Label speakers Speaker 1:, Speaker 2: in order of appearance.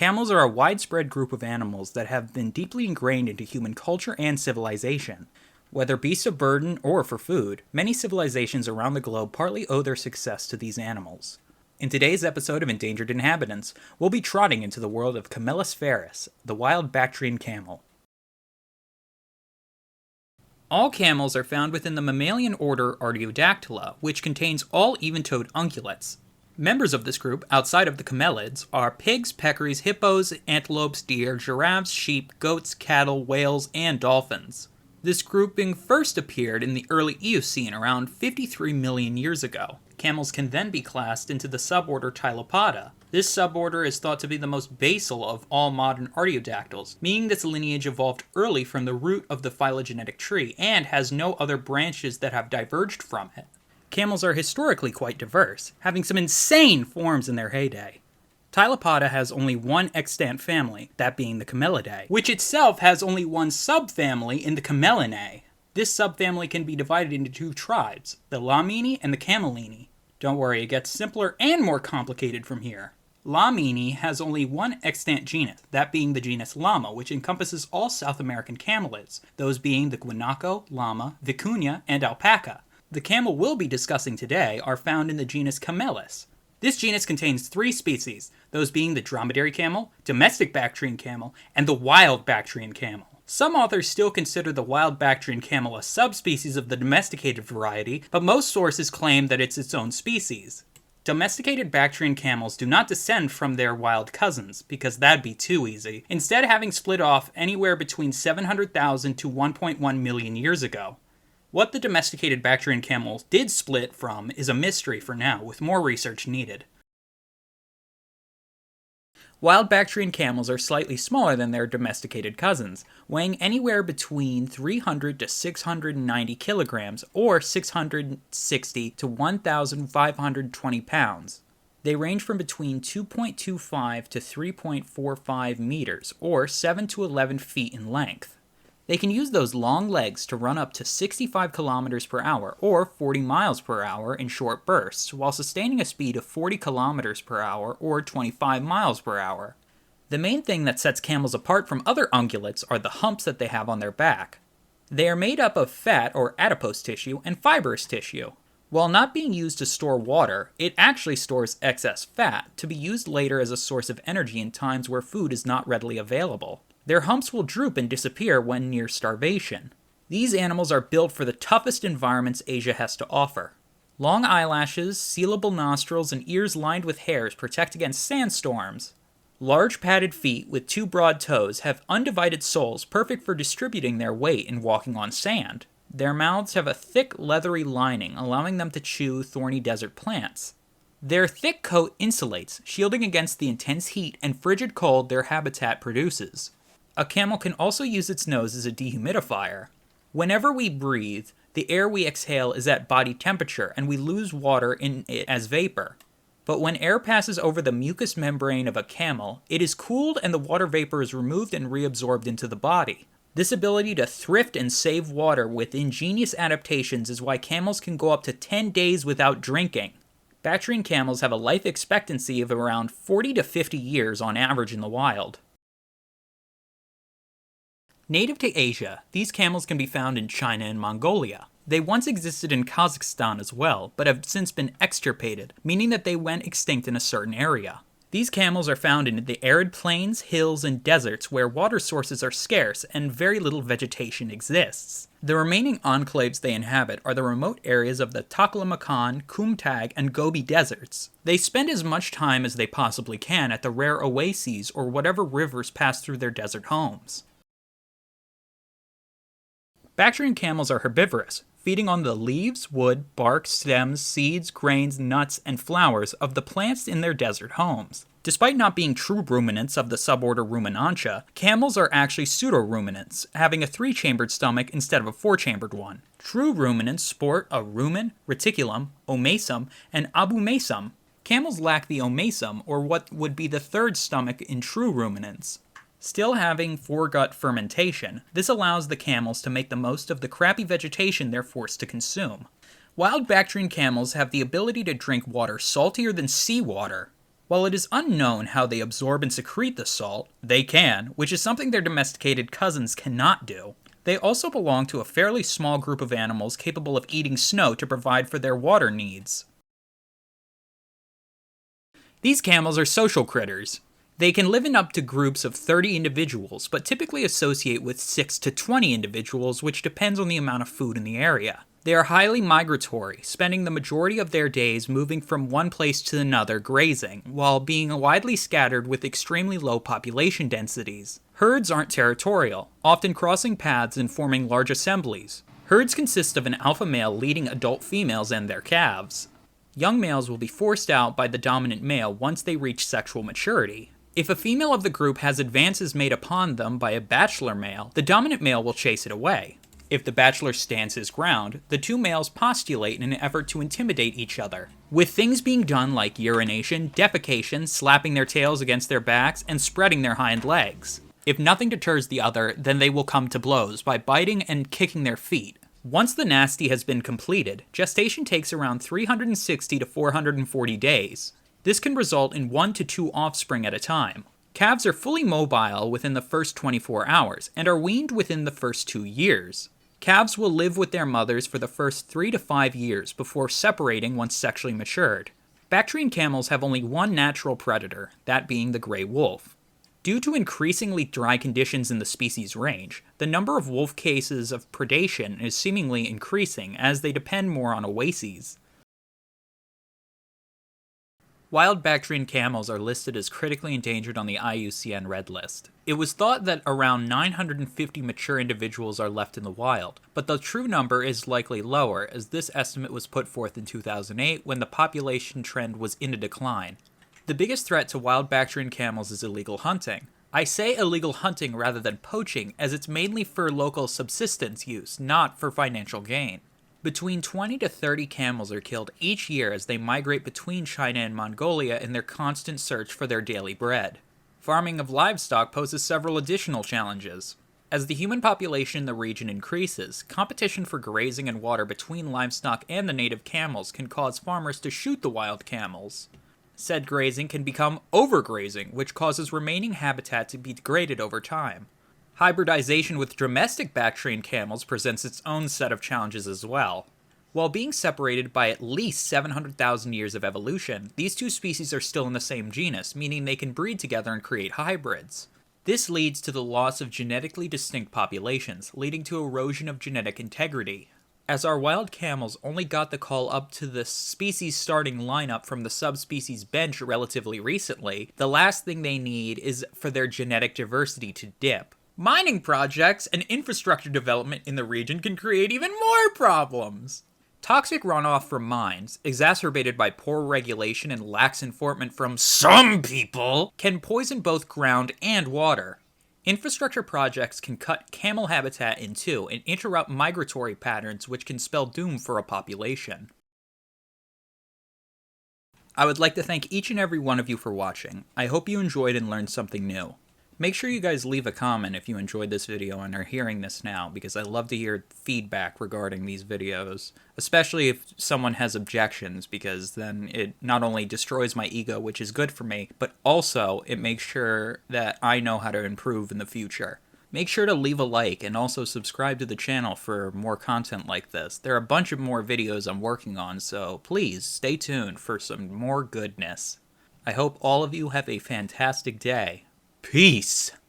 Speaker 1: Camels are a widespread group of animals that have been deeply ingrained into human culture and civilization. Whether beasts of burden or for food, many civilizations around the globe partly owe their success to these animals. In today's episode of Endangered Inhabitants, we'll be trotting into the world of Camelus ferus, the wild Bactrian camel. All camels are found within the mammalian order Artiodactyla, which contains all even-toed ungulates. Members of this group, outside of the camelids, are pigs, peccaries, hippos, antelopes, deer, giraffes, sheep, goats, cattle, whales, and dolphins. This grouping first appeared in the early Eocene around 53 million years ago. Camels can then be classed into the suborder Tylopoda. This suborder is thought to be the most basal of all modern artiodactyls, meaning this lineage evolved early from the root of the phylogenetic tree and has no other branches that have diverged from it. Camels are historically quite diverse, having some insane forms in their heyday. Tylopoda has only one extant family, that being the Camelidae, which itself has only one subfamily in the Camelinae. This subfamily can be divided into two tribes, the Lamini and the Camelini. Don't worry, it gets simpler and more complicated from here. Lamini has only one extant genus, that being the genus Llama, which encompasses all South American camelids, those being the guanaco, llama, vicuña, and alpaca. The camel we'll be discussing today are found in the genus Camelus. This genus contains three species, those being the dromedary camel, domestic Bactrian camel, and the wild Bactrian camel. Some authors still consider the wild Bactrian camel a subspecies of the domesticated variety, but most sources claim that it's its own species. Domesticated Bactrian camels do not descend from their wild cousins, because that'd be too easy, instead having split off anywhere between 700,000 to 1.1 million years ago. What the domesticated Bactrian camel did split from is a mystery for now, with more research needed. Wild Bactrian camels are slightly smaller than their domesticated cousins, weighing anywhere between 300 to 690 kilograms or 660 to 1,520 pounds. They range from between 2.25 to 3.45 meters or 7 to 11 feet in length. They can use those long legs to run up to 65 kilometers per hour or 40 miles per hour in short bursts, while sustaining a speed of 40 kilometers per hour or 25 miles per hour. The main thing that sets camels apart from other ungulates are the humps that they have on their back. They are made up of fat or adipose tissue and fibrous tissue. While not being used to store water, it actually stores excess fat to be used later as a source of energy in times where food is not readily available. Their humps will droop and disappear when near starvation. These animals are built for the toughest environments Asia has to offer. Long eyelashes, sealable nostrils, and ears lined with hairs protect against sandstorms. Large padded feet with two broad toes have undivided soles perfect for distributing their weight and walking on sand. Their mouths have a thick, leathery lining, allowing them to chew thorny desert plants. Their thick coat insulates, shielding against the intense heat and frigid cold their habitat produces. A camel can also use its nose as a dehumidifier. Whenever we breathe, the air we exhale is at body temperature and we lose water in it as vapor. But when air passes over the mucous membrane of a camel, it is cooled and the water vapor is removed and reabsorbed into the body. This ability to thrift and save water with ingenious adaptations is why camels can go up to 10 days without drinking. Bactrian camels have a life expectancy of around 40 to 50 years on average in the wild. Native to Asia, these camels can be found in China and Mongolia. They once existed in Kazakhstan as well, but have since been extirpated, meaning that they went extinct in a certain area. These camels are found in the arid plains, hills, and deserts where water sources are scarce and very little vegetation exists. The remaining enclaves they inhabit are the remote areas of the Taklamakan, Kumtag, and Gobi deserts. They spend as much time as they possibly can at the rare oases or whatever rivers pass through their desert homes. Bactrian camels are herbivorous, feeding on the leaves, wood, bark, stems, seeds, grains, nuts, and flowers of the plants in their desert homes. Despite not being true ruminants of the suborder Ruminantia, camels are actually pseudo-ruminants, having a 3-chambered stomach instead of a 4-chambered one. True ruminants sport a rumen, reticulum, omasum, and abomasum. Camels lack the omasum, or what would be the third stomach in true ruminants. Still having foregut fermentation, this allows the camels to make the most of the crappy vegetation they're forced to consume. Wild Bactrian camels have the ability to drink water saltier than seawater. While it is unknown how they absorb and secrete the salt, they can, which is something their domesticated cousins cannot do. They also belong to a fairly small group of animals capable of eating snow to provide for their water needs. These camels are social critters. They can live in up to groups of 30 individuals, but typically associate with 6 to 20 individuals, which depends on the amount of food in the area. They are highly migratory, spending the majority of their days moving from one place to another grazing, while being widely scattered with extremely low population densities. Herds aren't territorial, often crossing paths and forming large assemblies. Herds consist of an alpha male leading adult females and their calves. Young males will be forced out by the dominant male once they reach sexual maturity. If a female of the group has advances made upon them by a bachelor male, the dominant male will chase it away. If the bachelor stands his ground, the two males postulate in an effort to intimidate each other, with things being done like urination, defecation, slapping their tails against their backs, and spreading their hind legs. If nothing deters the other, then they will come to blows by biting and kicking their feet. Once the nasty has been completed, gestation takes around 360 to 440 days. This can result in 1 to 2 offspring at a time. Calves are fully mobile within the first 24 hours, and are weaned within the first 2 years. Calves will live with their mothers for the first 3 to 5 years before separating once sexually matured. Bactrian camels have only one natural predator, that being the gray wolf. Due to increasingly dry conditions in the species range, the number of wolf cases of predation is seemingly increasing as they depend more on oases. Wild Bactrian camels are listed as critically endangered on the IUCN Red List. It was thought that around 950 mature individuals are left in the wild, but the true number is likely lower, as this estimate was put forth in 2008 when the population trend was in a decline. The biggest threat to wild Bactrian camels is illegal hunting. I say illegal hunting rather than poaching, as it's mainly for local subsistence use, not for financial gain. Between 20 to 30 camels are killed each year as they migrate between China and Mongolia in their constant search for their daily bread. Farming of livestock poses several additional challenges. As the human population in the region increases, competition for grazing and water between livestock and the native camels can cause farmers to shoot the wild camels. Said grazing can become overgrazing, which causes remaining habitat to be degraded over time. Hybridization with domestic Bactrian camels presents its own set of challenges as well. While being separated by at least 700,000 years of evolution, these two species are still in the same genus, meaning they can breed together and create hybrids. This leads to the loss of genetically distinct populations, leading to erosion of genetic integrity. As our wild camels only got the call up to the species starting lineup from the subspecies bench relatively recently, the last thing they need is for their genetic diversity to dip. Mining projects and infrastructure development in the region can create even more problems. Toxic runoff from mines, exacerbated by poor regulation and lax enforcement from some people, can poison both ground and water. Infrastructure projects can cut camel habitat in two and interrupt migratory patterns, which can spell doom for a population. I would like to thank each and every one of you for watching. I hope you enjoyed and learned something new. Make sure you guys leave a comment if you enjoyed this video and are hearing this now, because I love to hear feedback regarding these videos, especially if someone has objections, because then it not only destroys my ego, which is good for me, but also it makes sure that I know how to improve in the future. Make sure to leave a like and also subscribe to the channel for more content like this. There are a bunch of more videos I'm working on, so please stay tuned for some more goodness. I hope all of you have a fantastic day. Peace!